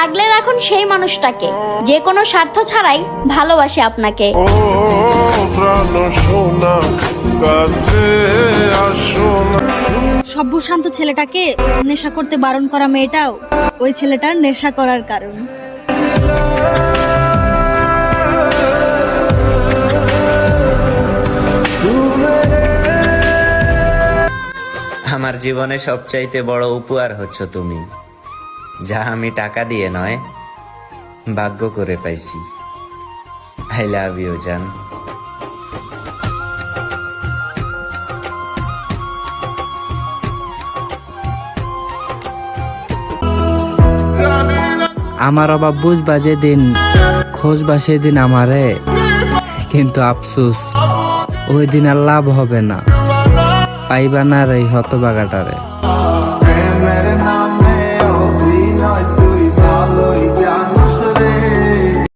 আগলে রাখুন সেই মানুষটাকে যে কোনো স্বার্থ ছাড়াই ভালোবাসে আপনাকে। ও প্রাণ সোনা কাছে আসো না। সভ্যশান্ত ছেলেটাকে নেশা করতে বারণ করা মেয়েটাও ওই ছেলেটার নেশা করার কারণ। আমার জীবনে সবচাইতে বড় উপহার হচ্ছ তুমি, যা আমি টাকা দিয়ে নয় ভাগ্য করে পাইছি। আই লাভ ইউ জান। আমার অভাব বুঝবা যেদিন, খোঁজবা সেদিন আমারে, কিন্তু আফসোস ওই দিন আর লাভ হবে না, পাইবা না রে হতবাগাটারে। প্রেমের নামে অভিনয় তুই ভালোই জানিস।